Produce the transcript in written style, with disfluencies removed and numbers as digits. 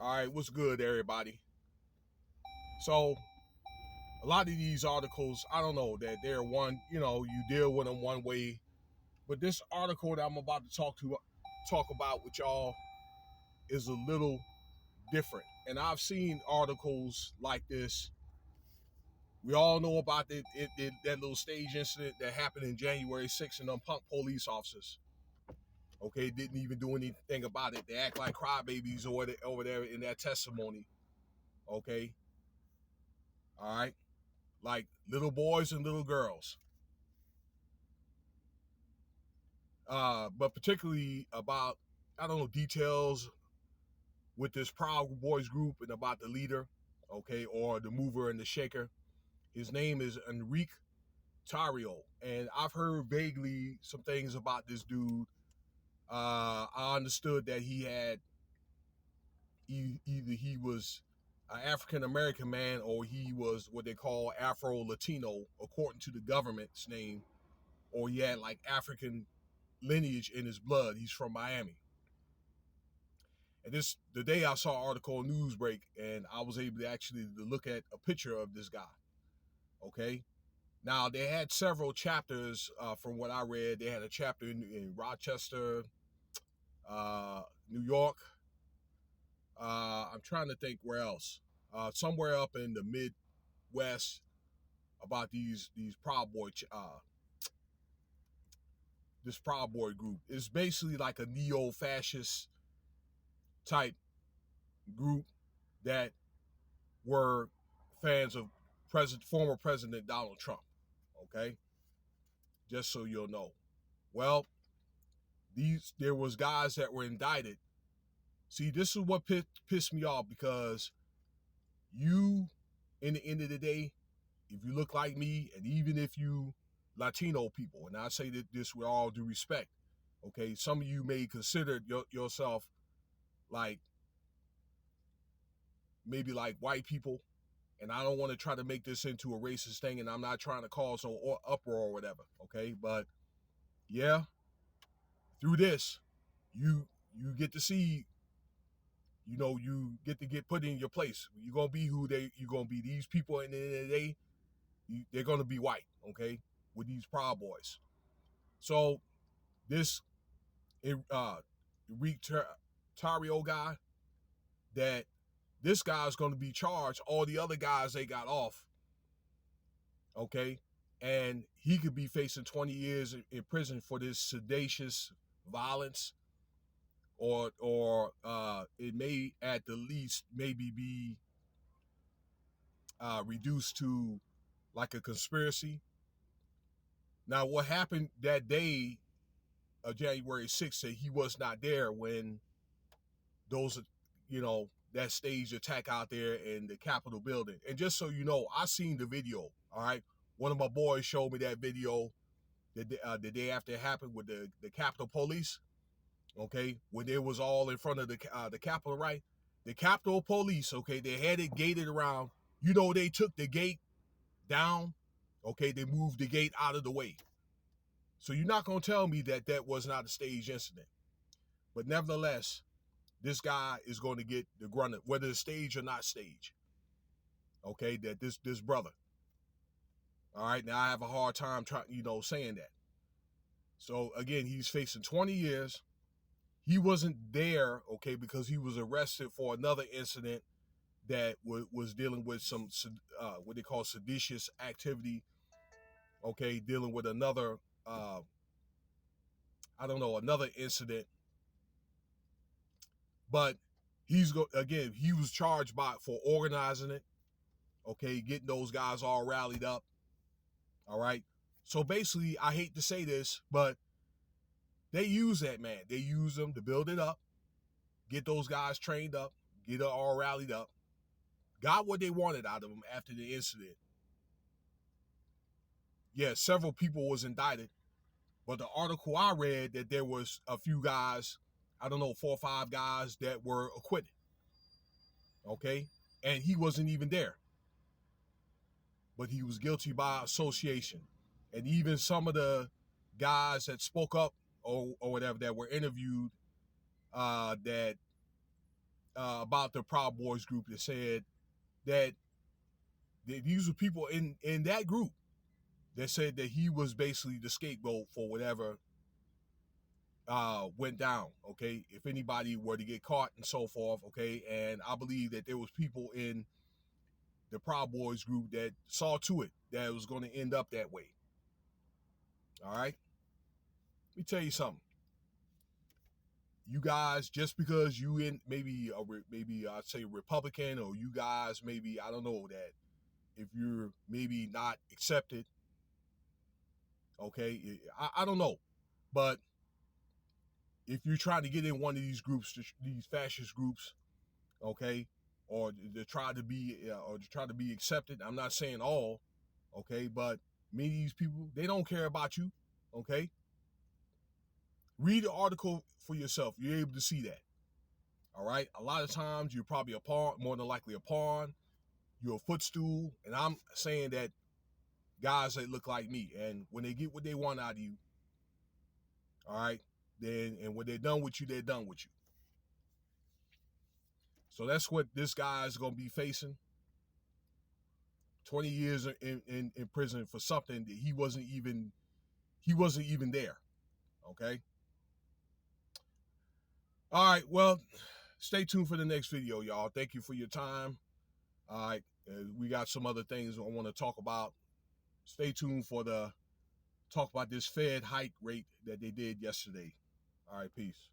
All right, what's good, everybody? So, a lot of these articles, I don't know that they're you deal with them one way, but this article that I'm about to talk about with y'all is a little different. And I've seen articles like this. We all know about that little stage incident that happened in January 6th and them punk police officers. Okay, didn't even do anything about it. They act like crybabies over there in that testimony. Okay, all right, like little boys and little girls. But particularly about, I don't know, details with this Proud Boys group and about the leader, okay, or the mover and the shaker. His name is Enrique Tarrio, and I've heard vaguely some things about this dude. I understood that either he was an African American man or he was what they call Afro Latino, according to the government's name, or he had like African lineage in his blood. He's from Miami. And the day I saw an article on Newsbreak, and I was able to actually to look at a picture of this guy. Okay, now they had several chapters from what I read. They had a chapter in Rochester, New York. I'm trying to think where else. Somewhere up in the Midwest about these Proud Boy this Proud Boy group. It's basically like a neo-fascist type group that were fans of former President Donald Trump. Okay, just so you'll know. Well, there was guys that were indicted. See, this is what pissed me off because you, in the end of the day, if you look like me, and even if you Latino people, and I say that this with all due respect, okay, some of you may consider yourself like maybe like white people, and I don't want to try to make this into a racist thing, and I'm not trying to cause no uproar or whatever, okay? But yeah, through this, you get to see, you get put in your place. You're gonna be you're gonna be. These people in the end of the day, they're gonna be white, okay, with these Proud Boys. So this Enrique Tarrio guy, that this guy's gonna be charged. All the other guys they got off, okay, and he could be facing 20 years in prison for this seditious violence, or it may at the least maybe be reduced to like a conspiracy. Now, what happened that day of January 6th, that he was not there when those, that staged attack out there in the Capitol building. And just so you know, I seen the video. All right, one of my boys showed me that video the day after it happened with the Capitol Police. Okay, when they was all in front of the Capitol, right? The Capitol Police, okay, they had it gated around. They took the gate down. Okay, they moved the gate out of the way. So you're not gonna tell me that that was not a staged incident. But nevertheless, this guy is going to get the grunt of whether it's stage or not stage. Okay, that this brother. All right, now I have a hard time saying that. So again, he's facing 20 years. He wasn't there, okay, because he was arrested for another incident that was dealing with some what they call seditious activity. Okay, dealing with another I don't know, another incident. But again, he was charged for organizing it. Okay, getting those guys all rallied up. All right. So basically, I hate to say this, but they use that man. They use them to build it up, get those guys trained up, get it all rallied up, got what they wanted out of them after the incident. Yeah, several people was indicted, but the article I read that there was a few guys, I don't know, 4 or 5 guys that were acquitted. Okay, and he wasn't even there, but he was guilty by association. And even some of the guys that spoke up or whatever that were interviewed, that about the Proud Boys group that said that these were people in that group that said that he was basically the scapegoat for whatever went down. Okay, if anybody were to get caught and so forth. Okay, and I believe that there was people in the Proud Boys group that saw to it that it was going to end up that way. All right, let me tell you something. You guys, just because you in maybe I'd say Republican, or you guys maybe, I don't know, that if you're maybe not accepted, okay, I don't know, but if you're trying to get in one of these groups, these fascist groups, okay, or to try to be accepted, I'm not saying all, okay, but many of these people, they don't care about you, okay. Read the article for yourself. You're able to see that. All right. A lot of times you're probably a pawn, more than likely a pawn. You're a footstool. And I'm saying that guys that look like me, and when they get what they want out of you, all right, then, and when they're done with you, they're done with you. So that's what this guy is going to be facing. 20 years in prison for something that he wasn't even there. Okay. All right. Well, stay tuned for the next video, y'all. Thank you for your time. All right. We got some other things I want to talk about. Stay tuned for the talk about this Fed hike rate that they did yesterday. All right. Peace.